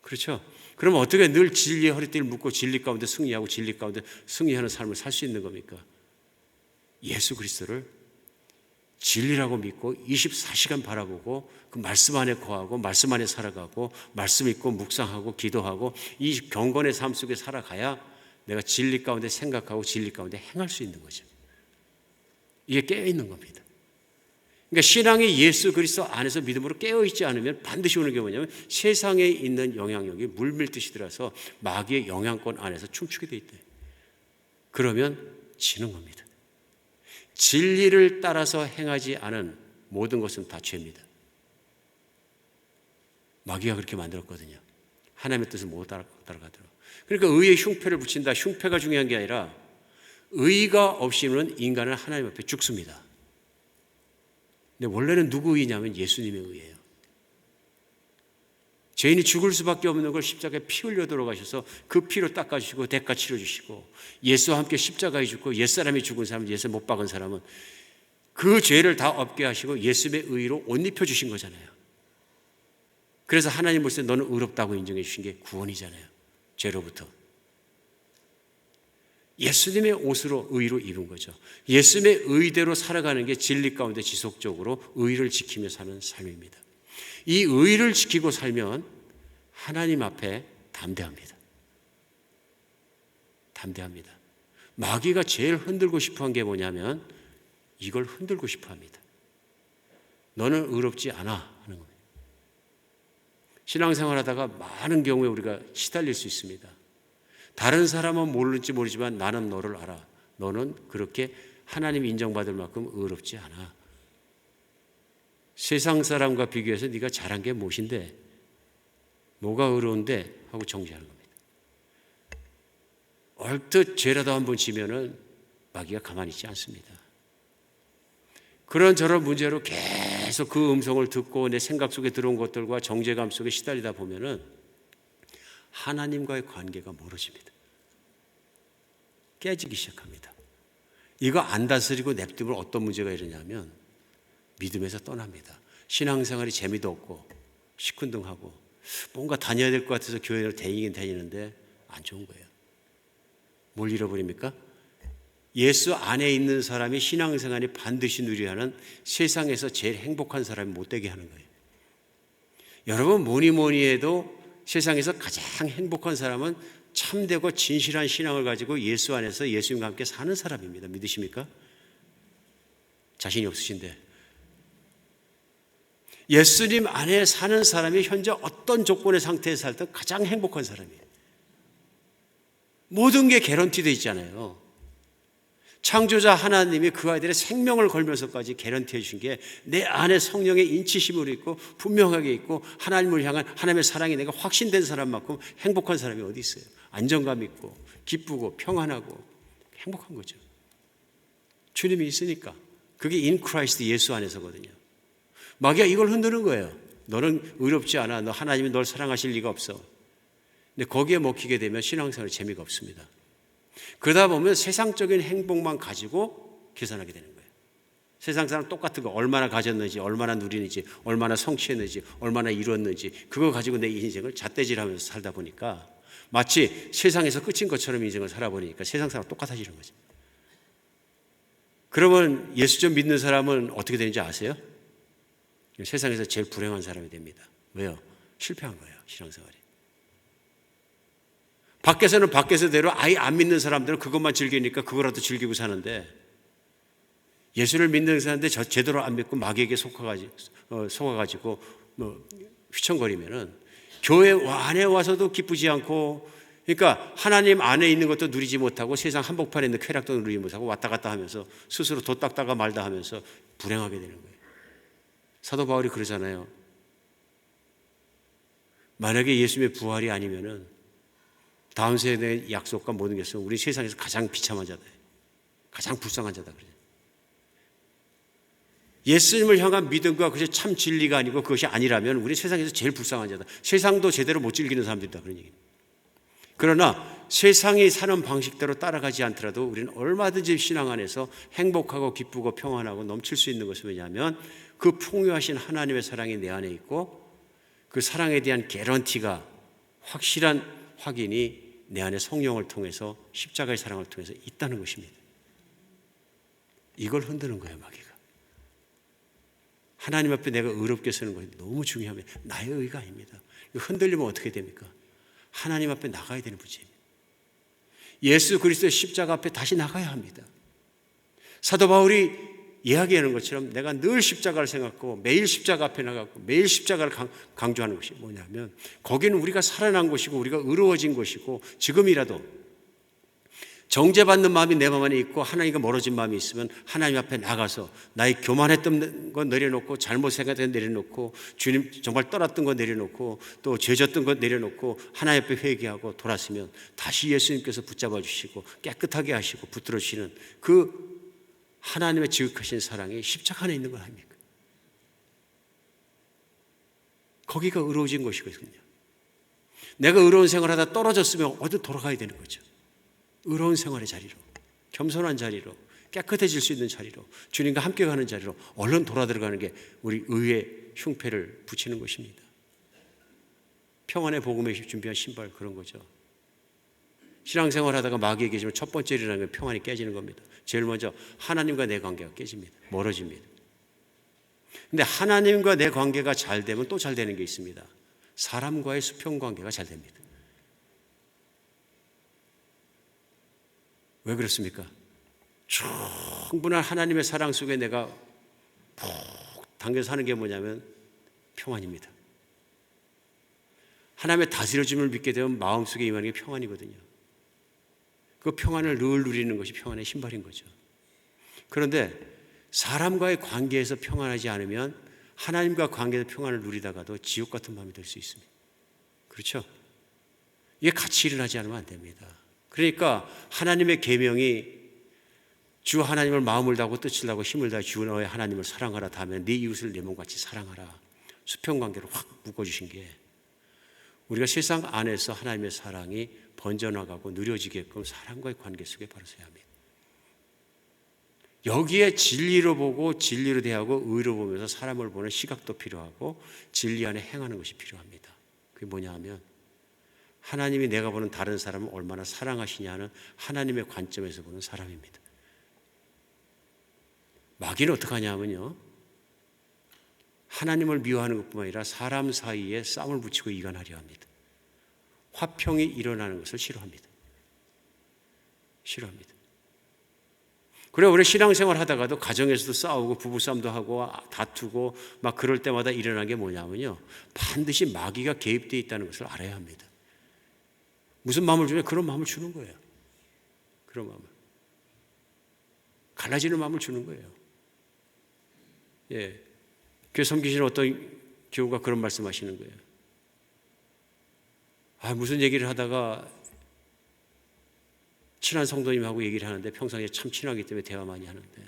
그렇죠? 그럼 어떻게 늘 진리의 허리띠를 묶고 진리 가운데 승리하고 진리 가운데 승리하는 삶을 살 수 있는 겁니까? 예수 그리스도를 진리라고 믿고 24시간 바라보고 그 말씀 안에 거하고 말씀 안에 살아가고 말씀 읽고 묵상하고 기도하고 이 경건의 삶 속에 살아가야 내가 진리 가운데 생각하고 진리 가운데 행할 수 있는 거죠. 이게 깨어있는 겁니다. 그러니까 신앙이 예수 그리스도 안에서 믿음으로 깨어있지 않으면 반드시 오는 게 뭐냐면 세상에 있는 영향력이 물밀듯이 들어서 마귀의 영향권 안에서 춤추게 돼 있대요. 그러면 지는 겁니다. 진리를 따라서 행하지 않은 모든 것은 다 죄입니다. 마귀가 그렇게 만들었거든요. 하나님의 뜻을 못 따라가도록. 그러니까 의에 흉패를 붙인다. 흉패가 중요한 게 아니라 의가 없이는 인간은 하나님 앞에 죽습니다. 근데 원래는 누구 의냐면 예수님의 의예요. 죄인이 죽을 수밖에 없는 걸 십자가에 피 흘려 들어가셔서 그 피로 닦아주시고 대가 치러주시고 예수와 함께 십자가에 죽고 옛사람이 죽은 사람은 예수 못 박은 사람은 그 죄를 다 없게 하시고 예수의 의로 옷 입혀주신 거잖아요. 그래서 하나님 볼 때 너는 의롭다고 인정해 주신 게 구원이잖아요. 죄로부터. 예수님의 옷으로 의로 입은 거죠. 예수님의 의대로 살아가는 게 진리 가운데 지속적으로 의를 지키며 사는 삶입니다. 이 의를 지키고 살면 하나님 앞에 담대합니다. 담대합니다. 마귀가 제일 흔들고 싶어 한 게 뭐냐면 이걸 흔들고 싶어 합니다. 너는 의롭지 않아 하는 겁니다. 신앙생활 하다가 많은 경우에 우리가 시달릴 수 있습니다. 다른 사람은 모를지 모르지만 나는 너를 알아. 너는 그렇게 하나님 인정받을 만큼 의롭지 않아. 세상 사람과 비교해서 네가 잘한 게 무엇인데 뭐가 의로운데 하고 정죄하는 겁니다. 얼뜻 죄라도 한번 지면은 마귀가 가만히 있지 않습니다. 그런 저런 문제로 계속 그 음성을 듣고 내 생각 속에 들어온 것들과 정죄감 속에 시달리다 보면은 하나님과의 관계가 멀어집니다. 깨지기 시작합니다. 이거 안 다스리고 냅두면 어떤 문제가 일어나냐면 믿음에서 떠납니다. 신앙생활이 재미도 없고 시큰둥하고 뭔가 다녀야 될 것 같아서 교회를 다니긴 다니는데 안 좋은 거예요. 뭘 잃어버립니까? 예수 안에 있는 사람이 신앙생활이 반드시 누려야 하는 세상에서 제일 행복한 사람이 못 되게 하는 거예요. 여러분 뭐니 해도 세상에서 가장 행복한 사람은 참되고 진실한 신앙을 가지고 예수 안에서 예수님과 함께 사는 사람입니다. 믿으십니까? 자신이 없으신데 예수님 안에 사는 사람이 현재 어떤 조건의 상태에 살든 가장 행복한 사람이에요. 모든 게 개런티되어 있잖아요. 창조자 하나님이 그 아이들의 생명을 걸면서까지 개런티해 주신 게 내 안에 성령의 인치심으로 있고 분명하게 있고 하나님을 향한 하나님의 사랑이 내가 확신된 사람만큼 행복한 사람이 어디 있어요. 안정감 있고 기쁘고 평안하고 행복한 거죠. 주님이 있으니까. 그게 in Christ 예수 안에서거든요. 마귀가 이걸 흔드는 거예요. 너는 의롭지 않아. 너 하나님이 널 사랑하실 리가 없어. 근데 거기에 먹히게 되면 신앙생활에 재미가 없습니다. 그러다 보면 세상적인 행복만 가지고 계산하게 되는 거예요. 세상 사람 똑같은 거 얼마나 가졌는지, 얼마나 누리는지, 얼마나 성취했는지, 얼마나 이뤘는지 그거 가지고 내 인생을 잣대질하면서 살다 보니까 마치 세상에서 끝인 것처럼 인생을 살아보니까 세상 사람 똑같아지는 거죠. 그러면 예수 좀 믿는 사람은 어떻게 되는지 아세요? 세상에서 제일 불행한 사람이 됩니다. 왜요? 실패한 거예요. 신앙생활이. 밖에서는 밖에서대로 아예 안 믿는 사람들은 그것만 즐기니까 그거라도 즐기고 사는데, 예수를 믿는 사람인데 제대로 안 믿고 마귀에게 속아가지고 휘청거리면은 교회 안에 와서도 기쁘지 않고, 그러니까 하나님 안에 있는 것도 누리지 못하고 세상 한복판에 있는 쾌락도 누리지 못하고 왔다 갔다 하면서 스스로 도 닦다가 말다 하면서 불행하게 되는 거예요. 사도 바울이 그러잖아요. 만약에 예수님의 부활이 아니면은 다음 세대의 약속과 모든 게 있으면 우리 세상에서 가장 비참한 자다, 가장 불쌍한 자다 그래요. 예수님을 향한 믿음과 그것이 참 진리가 아니고 그것이 아니라면 우리 세상에서 제일 불쌍한 자다. 세상도 제대로 못 즐기는 사람들이다 그런 얘기입니다. 그러나 세상이 사는 방식대로 따라가지 않더라도 우리는 얼마든지 신앙 안에서 행복하고 기쁘고 평안하고 넘칠 수 있는 것은 왜냐하면 그 풍요하신 하나님의 사랑이 내 안에 있고 그 사랑에 대한 개런티가, 확실한 확인이 내 안에 성령을 통해서, 십자가의 사랑을 통해서 있다는 것입니다. 이걸 흔드는 거예요, 마귀가. 하나님 앞에 내가 의롭게 서는 것이 너무 중요합니다. 나의 의가 아닙니다. 흔들리면 어떻게 됩니까? 하나님 앞에 나가야 되는 문제입니다. 예수 그리스도의 십자가 앞에 다시 나가야 합니다. 사도 바울이 이야기하는 것처럼 내가 늘 십자가를 생각하고 매일 십자가 앞에 나가고 매일 십자가를 강조하는 것이 뭐냐면, 거기는 우리가 살아난 것이고 우리가 의로워진 것이고, 지금이라도 정죄받는 마음이 내 마음 안에 있고 하나님과 멀어진 마음이 있으면 하나님 앞에 나가서 나의 교만했던 거 내려놓고, 잘못 생각했던 거 내려놓고, 주님 정말 떠났던 거 내려놓고, 또 죄졌던 거 내려놓고 하나님 앞에 회개하고 돌았으면 다시 예수님께서 붙잡아 주시고 깨끗하게 하시고 붙들어 주시는 그 하나님의 지극하신 사랑이 십자가 안에 있는 거 아닙니까? 거기가 의로워진 것이거든요. 내가 의로운 생활하다 떨어졌으면 어디 돌아가야 되는 거죠. 의로운 생활의 자리로, 겸손한 자리로, 깨끗해질 수 있는 자리로, 주님과 함께 가는 자리로 얼른 돌아들어가는 게 우리 의의 흉패를 붙이는 것입니다. 평안의 복음에 준비한 신발, 그런 거죠. 신앙생활 하다가 마귀에게 지금 첫 번째 일어나는 게 평안이 깨지는 겁니다. 제일 먼저 하나님과 내 관계가 깨집니다. 멀어집니다. 근데 하나님과 내 관계가 잘 되면 또 잘 되는 게 있습니다. 사람과의 수평 관계가 잘 됩니다. 왜 그렇습니까? 충분한 하나님의 사랑 속에 내가 푹 당겨 사는 게 뭐냐면 평안입니다. 하나님의 다스려줌을 믿게 되면 마음속에 임하는 게 평안이거든요. 그 평안을 늘 누리는 것이 평안의 신발인 거죠. 그런데 사람과의 관계에서 평안하지 않으면 하나님과 관계에서 평안을 누리다가도 지옥 같은 마음이 될 수 있습니다. 그렇죠? 이게 같이 일어나지 않으면 안 됩니다. 그러니까 하나님의 계명이 주 하나님을 마음을 다하고 뜻을 다하고 힘을 다해 주 너의 하나님을 사랑하라 다면 네 이웃을 내 몸같이 사랑하라, 수평관계로 확 묶어주신 게 우리가 세상 안에서 하나님의 사랑이 번져나가고 누려지게끔 사람과의 관계 속에 바로 서야 합니다. 여기에 진리로 보고 진리로 대하고 의로 보면서 사람을 보는 시각도 필요하고 진리 안에 행하는 것이 필요합니다. 그게 뭐냐 하면 하나님이 내가 보는 다른 사람을 얼마나 사랑하시냐는 하나님의 관점에서 보는 사람입니다. 마귀는 어떻게 하냐면요, 하나님을 미워하는 것뿐만 아니라 사람 사이에 싸움을 붙이고 이간하려 합니다. 화평이 일어나는 것을 싫어합니다. 싫어합니다. 그래, 우리 신앙생활 하다가도 가정에서도 싸우고 부부싸움도 하고 다투고 막 그럴 때마다 일어나는 게 뭐냐면요, 반드시 마귀가 개입되어 있다는 것을 알아야 합니다. 무슨 마음을 주면 그런 마음을 주는 거예요. 그런 마음을. 갈라지는 마음을 주는 거예요. 예. 교회 섬기시는 어떤 교우가 그런 말씀하시는 거예요. 무슨 얘기를 하다가 친한 성도님하고 얘기를 하는데 평상시에 참 친하기 때문에 대화 많이 하는데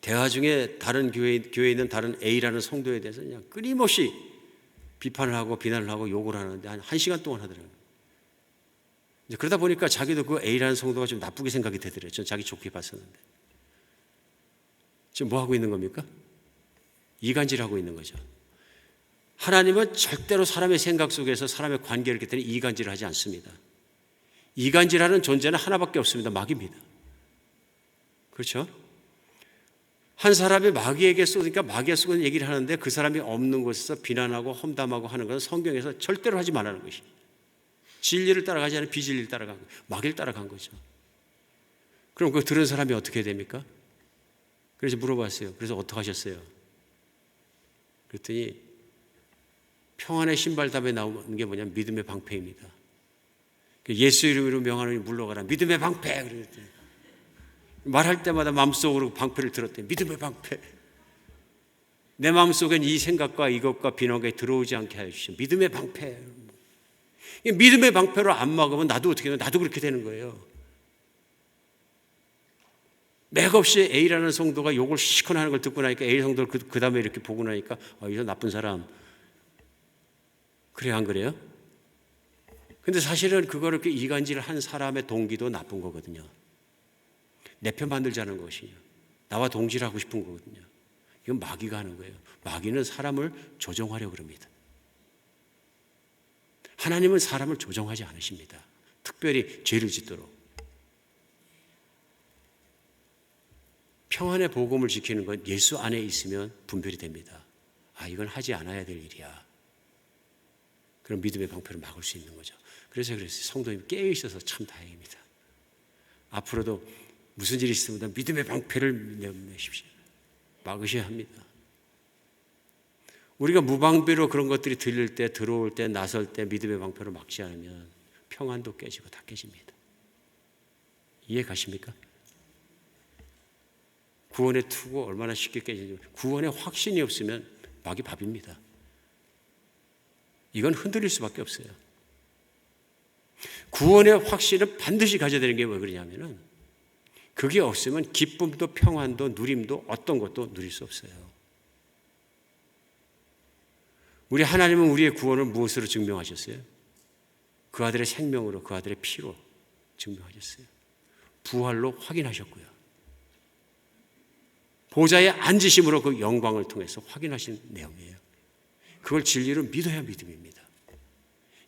대화 중에 다른 교회에 있는 다른 A라는 성도에 대해서 그냥 끊임없이 비판을 하고 비난을 하고 욕을 하는데 한 시간 동안 하더라고요. 이제 그러다 보니까 자기도 그 A라는 성도가 좀 나쁘게 생각이 되더래요. 전 자기 좋게 봤었는데. 지금 뭐 하고 있는 겁니까? 이간질하고 있는 거죠. 하나님은 절대로 사람의 생각 속에서 사람의 관계를 이렇기 때문에 이간질을 하지 않습니다. 이간질하는 존재는 하나밖에 없습니다. 마귀입니다. 그렇죠? 한 사람이 마귀에게 쏘니까 마귀가 쏘는 얘기를 하는데 그 사람이 없는 곳에서 비난하고 험담하고 하는 것은 성경에서 절대로 하지 말라는 것입니다. 진리를 따라가지 않은 비진리를 따라간 거예요. 마귀를 따라간 거죠. 그럼 그거 들은 사람이 어떻게 됩니까? 그래서 물어봤어요. 그래서 어떻게 하셨어요? 그랬더니 평안의 신발답에 나오는 게 뭐냐면 믿음의 방패입니다. 예수 이름으로 명하노니 물러가라. 믿음의 방패. 그랬더니 말할 때마다 마음속으로 방패를 들었대요. 믿음의 방패. 내 마음속엔 이 생각과 이것과 비난이 들어오지 않게 하여 주시오. 믿음의 방패. 믿음의 방패로 안 막으면 나도 어떻게 되나? 나도 그렇게 되는 거예요. 맥없이 A라는 성도가 욕을 시커나 하는 걸 듣고 나니까 A 성도를 그 다음에 이렇게 보고 나니까 이 나쁜 사람. 그래요, 안 그래요? 근데 사실은 그거를 이렇게 이간질을 한 사람의 동기도 나쁜 거거든요. 내 편 만들자는 것이요. 나와 동질을 하고 싶은 거거든요. 이건 마귀가 하는 거예요. 마귀는 사람을 조종하려고 그럽니다. 하나님은 사람을 조종하지 않으십니다. 특별히 죄를 짓도록. 평안의 복음을 지키는 건 예수 안에 있으면 분별이 됩니다. 이건 하지 않아야 될 일이야. 그럼 믿음의 방패를 막을 수 있는 거죠. 그래서 성도님 깨어 있어서 참 다행입니다. 앞으로도 무슨 일이 있으면 믿음의 방패를 내십시오. 막으셔야 합니다. 우리가 무방비로 그런 것들이 들릴 때, 들어올 때, 나설 때 믿음의 방패로 막지 않으면 평안도 깨지고 다 깨집니다. 이해 가십니까? 구원의 투구 얼마나 쉽게 깨지는지. 구원의 확신이 없으면 마귀 밥입니다. 이건 흔들릴 수밖에 없어요. 구원의 확신은 반드시 가져야 되는 게 왜 그러냐면은 그게 없으면 기쁨도 평안도 누림도 어떤 것도 누릴 수 없어요. 우리 하나님은 우리의 구원을 무엇으로 증명하셨어요? 그 아들의 생명으로, 그 아들의 피로 증명하셨어요. 부활로 확인하셨고요. 보좌에 앉으심으로 그 영광을 통해서 확인하신 내용이에요. 그걸 진리로 믿어야 믿음입니다.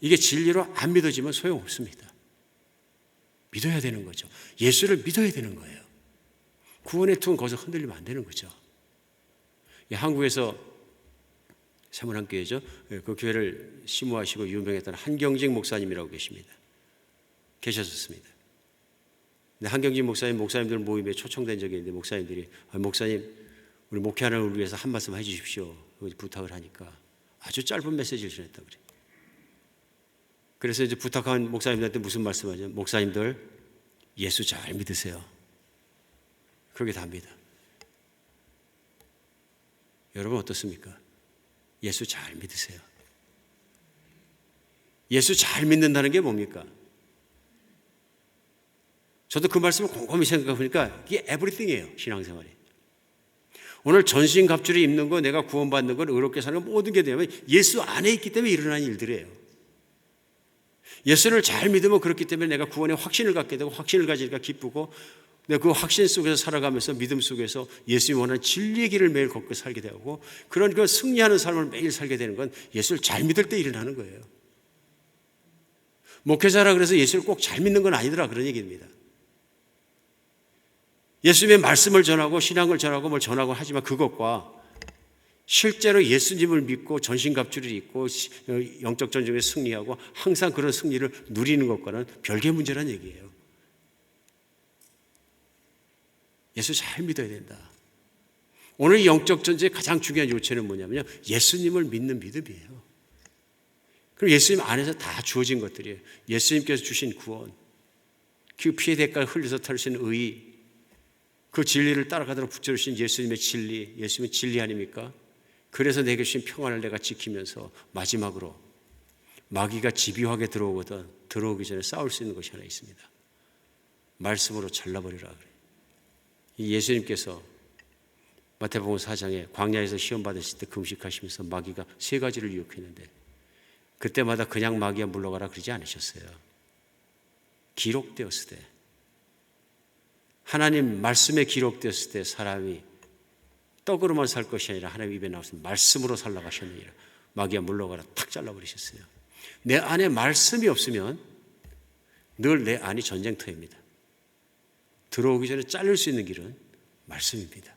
이게 진리로 안 믿어지면 소용없습니다. 믿어야 되는 거죠. 예수를 믿어야 되는 거예요. 구원의 투는 거기서 흔들리면 안 되는 거죠. 한국에서 세문안교회죠. 그 교회를 심우하시고 유명했던 한경직 목사님이라고 계십니다. 계셨었습니다. 근데 한경직 목사님들 모임에 초청된 적이 있는데 목사님들이 목사님 우리 목회하는 걸 위해서 한 말씀 해주십시오. 부탁을 하니까 아주 짧은 메시지를 전했다고 그래요. 그래서 이제 부탁한 목사님들한테 무슨 말씀하죠? 목사님들 예수 잘 믿으세요. 그게 답니다. 여러분 어떻습니까? 예수 잘 믿으세요. 예수 잘 믿는다는 게 뭡니까? 저도 그 말씀을 곰곰이 생각해 보니까 이게 에브리띵이에요. 신앙생활이. 오늘 전신갑주를 입는 거, 내가 구원받는 걸, 의롭게 사는 거 모든 게 되면 예수 안에 있기 때문에 일어난 일들이에요. 예수를 잘 믿으면 그렇기 때문에 내가 구원의 확신을 갖게 되고 확신을 가지니까 기쁘고 내가 그 확신 속에서 살아가면서 믿음 속에서 예수님이 원하는 진리의 길을 매일 걷고 살게 되고 그런 그 승리하는 삶을 매일 살게 되는 건 예수를 잘 믿을 때 일어나는 거예요. 목회자라 그래서 예수를 꼭 잘 믿는 건 아니더라 그런 얘기입니다. 예수님의 말씀을 전하고 신앙을 전하고 뭘 전하고 하지만 그것과 실제로 예수님을 믿고 전신갑주를 입고 영적 전쟁에 승리하고 항상 그런 승리를 누리는 것과는 별개의 문제란 얘기예요. 예수 잘 믿어야 된다. 오늘 영적 전쟁의 가장 중요한 요체는 뭐냐면요. 예수님을 믿는 믿음이에요. 그럼 예수님 안에서 다 주어진 것들이에요. 예수님께서 주신 구원, 그 피의 대가를 흘려서 탈신 의, 그 진리를 따라가도록 붙여주신 예수님의 진리, 예수님의 진리 아닙니까? 그래서 내게 주신 평안을 내가 지키면서 마지막으로 마귀가 집요하게 들어오거든 들어오기 전에 싸울 수 있는 것이 하나 있습니다. 말씀으로 잘라버리라 그래요. 이 예수님께서 마태복음 4장에 광야에서 시험 받으실 때 금식하시면서 마귀가 3가지를 유혹했는데 그때마다 그냥 마귀야 물러가라 그러지 않으셨어요. 기록되었을 때 하나님 말씀에 기록되었을 때 사람이 떡으로만 살 것이 아니라 하나님 입에 나왔을 때 말씀으로 살라고 하셨느니라. 마귀야 물러가라 탁 잘라버리셨어요. 내 안에 말씀이 없으면 늘 내 안이 전쟁터입니다. 들어오기 전에 자를 수 있는 길은 말씀입니다.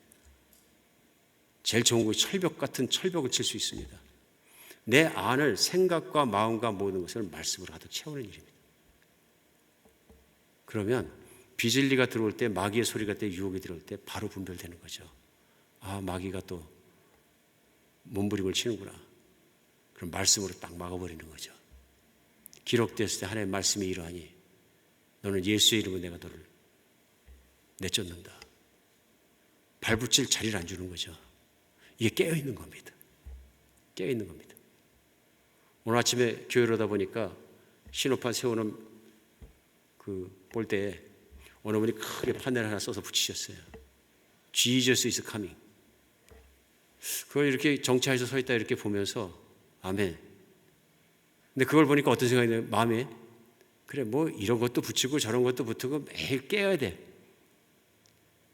제일 좋은 것이 철벽 같은 철벽을 칠 수 있습니다. 내 안을 생각과 마음과 모든 것을 말씀으로 가득 채우는 일입니다. 그러면 비진리가 들어올 때, 마귀의 소리가 때, 유혹이 들어올 때 바로 분별되는 거죠. 아, 마귀가 또 몸부림을 치는구나. 그럼 말씀으로 딱 막아버리는 거죠. 기록되었을 때 하나님의 말씀이 이러하니 너는 예수의 이름으로 내가 너를 내쫓는다. 발붙일 자리를 안 주는 거죠. 이게 깨어있는 겁니다. 깨어있는 겁니다. 오늘 아침에 교회로 오다 보니까 신호판 세우는 그 볼때에 어느 분이 크게 판넬 하나 써서 붙이셨어요. Jesus is coming. 그걸 이렇게 정차해서 서 있다 이렇게 보면서 아멘. 근데 그걸 보니까 어떤 생각이 드냐면 마음에 그래 뭐 이런 것도 붙이고 저런 것도 붙이고 매일 깨어야 돼.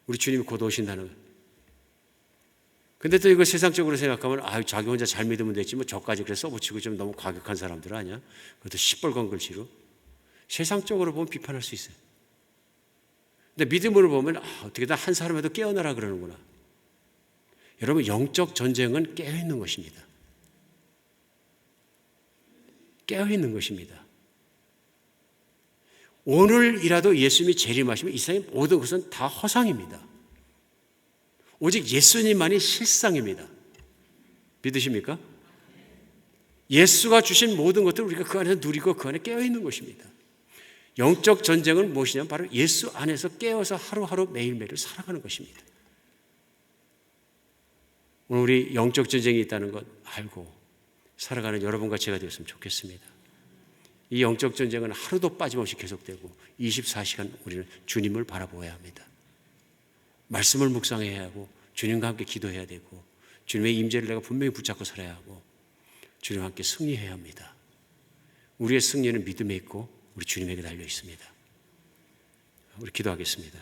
우리 주님이 곧 오신다는 거예요. 근데 또 이거 세상적으로 생각하면 자기 혼자 잘 믿으면 됐지 뭐 저까지 그래 써붙이고 좀 너무 과격한 사람들 아니야? 그것도 시뻘건 글씨로. 세상적으로 보면 비판할 수 있어요. 근데 믿음으로 보면 어떻게든 한 사람이라도 깨어나라 그러는구나. 여러분 영적 전쟁은 깨어있는 것입니다. 깨어있는 것입니다. 오늘이라도 예수님이 재림하시면 이 세상의 모든 것은 다 허상입니다. 오직 예수님만이 실상입니다. 믿으십니까? 예수가 주신 모든 것들을 우리가 그 안에서 누리고 그 안에 깨어있는 것입니다. 영적 전쟁은 무엇이냐면 바로 예수 안에서 깨어서 하루하루 매일매일 살아가는 것입니다. 오늘 우리 영적 전쟁이 있다는 것 알고 살아가는 여러분과 제가 되었으면 좋겠습니다. 이 영적 전쟁은 하루도 빠짐없이 계속되고 24시간 우리는 주님을 바라보아야 합니다. 말씀을 묵상해야 하고 주님과 함께 기도해야 되고 주님의 임재를 내가 분명히 붙잡고 살아야 하고 주님과 함께 승리해야 합니다. 우리의 승리는 믿음에 있고 우리 주님에게 달려 있습니다. 우리 기도하겠습니다.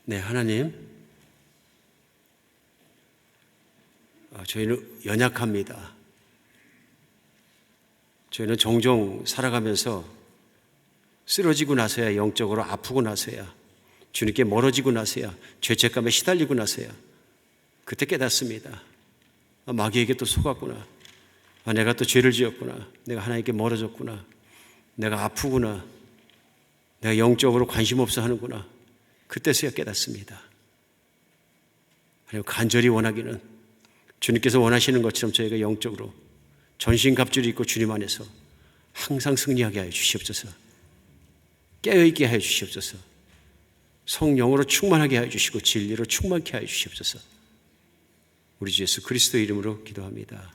네, 하나님, 저희는 연약합니다. 저희는 종종 살아가면서 쓰러지고 나서야 영적으로 아프고 나서야 주님께 멀어지고 나서야 죄책감에 시달리고 나서야 그때 깨닫습니다. 마귀에게 또 속았구나. 내가 또 죄를 지었구나. 내가 하나님께 멀어졌구나. 내가 아프구나. 내가 영적으로 관심 없어 하는구나. 그때서야 깨닫습니다. 하나님 간절히 원하기는 주님께서 원하시는 것처럼 저희가 영적으로 전신갑주를 입고 주님 안에서 항상 승리하게 하여 주시옵소서. 깨어있게 하여 주시옵소서. 성령으로 충만하게 하여 주시고 진리로 충만케 하여 주시옵소서. 우리 주 예수 그리스도 이름으로 기도합니다.